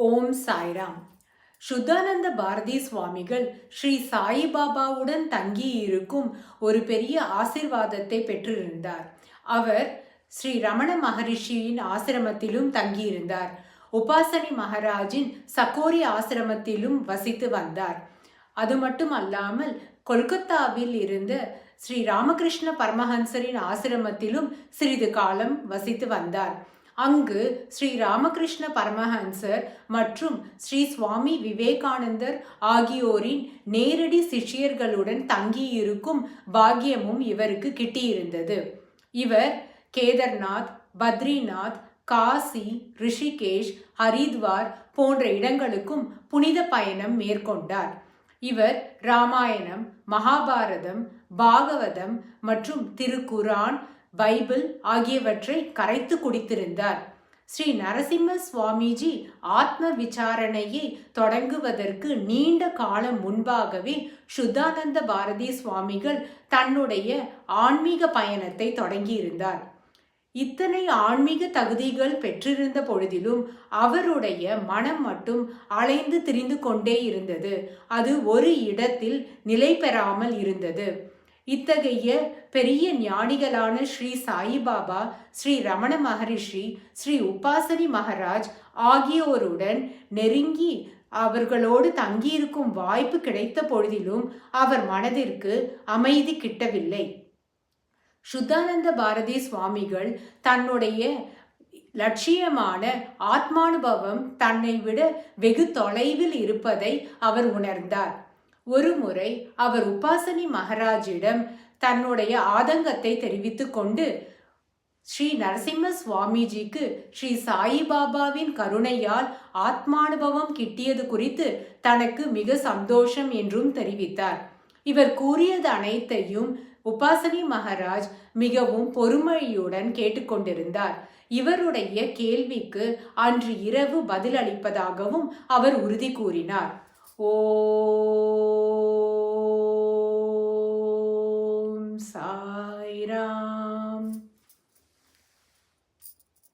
ஓம் சாய்ராம். சுத்தானந்த பாரதி சுவாமிகள் ஸ்ரீ சாயிபாபாவுடன் தங்கி இருக்கும் ஒரு பெரிய ஆசிர்வாதத்தை பெற்றிருந்தார். அவர் ஸ்ரீ ரமண மகரிஷியின் ஆசிரமத்திலும் தங்கியிருந்தார். உபாசனி மகாராஜின் சகோரி ஆசிரமத்திலும் வசித்து வந்தார். அது மட்டும் அல்லாமல் கொல்கத்தாவில் இருந்த ஸ்ரீ ராமகிருஷ்ண பரமஹன்சரின் ஆசிரமத்திலும் சிறிது காலம் வசித்து வந்தார். அங்கு ஸ்ரீ ராமகிருஷ்ண பரமஹன்சர் மற்றும் ஸ்ரீ சுவாமி விவேகானந்தர் ஆகியோரின் நேரடி சிஷ்யர்களுடன் தங்கியிருக்கும் பாக்கியமும் இவருக்கு கிட்டியிருந்தது. இவர் கேதர்நாத், பத்ரிநாத், காசி, ரிஷிகேஷ், ஹரித்வார் போன்ற இடங்களுக்கும் புனித பயணம் மேற்கொண்டார். இவர் ராமாயணம், மகாபாரதம், பாகவதம் மற்றும் திருக்குரான், பைபிள் ஆகியவற்றை கரைத்து குடித்திருந்தார். ஸ்ரீ நரசிம்ம சுவாமிஜி ஆத்ம விசாரணையை தொடங்குவதற்கு நீண்ட காலம் முன்பாகவே சுத்தானந்த பாரதி சுவாமிகள் தன்னுடைய ஆன்மீக பயணத்தை தொடங்கியிருந்தார். இத்தனை ஆன்மீக தகுதிகள் பெற்றிருந்த பொழுதிலும் அவருடைய மனம் மட்டும் அலைந்து திரிந்து கொண்டே இருந்தது. அது ஒரு இடத்தில் நிலை பெறாமல் இருந்தது. இத்தகைய பெரிய ஞானிகளான ஸ்ரீ சாயிபாபா, ஸ்ரீ ரமண மகரிஷி, ஸ்ரீ உபாசனி மகாராஜ் ஆகியோருடன் நெருங்கி அவர்களோடு தங்கியிருக்கும் வாய்ப்பு கிடைத்த பொழுதிலும் அவர் மனதிற்கு அமைதி கிட்டவில்லை. சுத்தானந்த பாரதி சுவாமிகள் தன்னுடைய லட்சியமான ஆத்மானுபவம் தன்னை விட வெகு தொலைவில் இருப்பதை அவர் உணர்ந்தார். ஒரு முறை அவர் உபாசனி மகாராஜிடம் தன்னுடைய ஆதங்கத்தை தெரிவித்துக் கொண்டு ஸ்ரீ நரசிம்ம சுவாமிஜிக்கு ஸ்ரீ சாயிபாபாவின் கருணையால் ஆத்மானுபவம் கிட்டியது குறித்து தனக்கு மிக சந்தோஷம் என்றும் தெரிவித்தார். இவர் கூறியது அனைத்தையும் உபாசனி மகாராஜ் மிகவும் பொறுமையுடன் கேட்டுக்கொண்டிருந்தார். இவருடைய கேள்விக்கு அன்று இரவு பதிலளிப்பதாகவும் அவர் உறுதி கூறினார். ஓ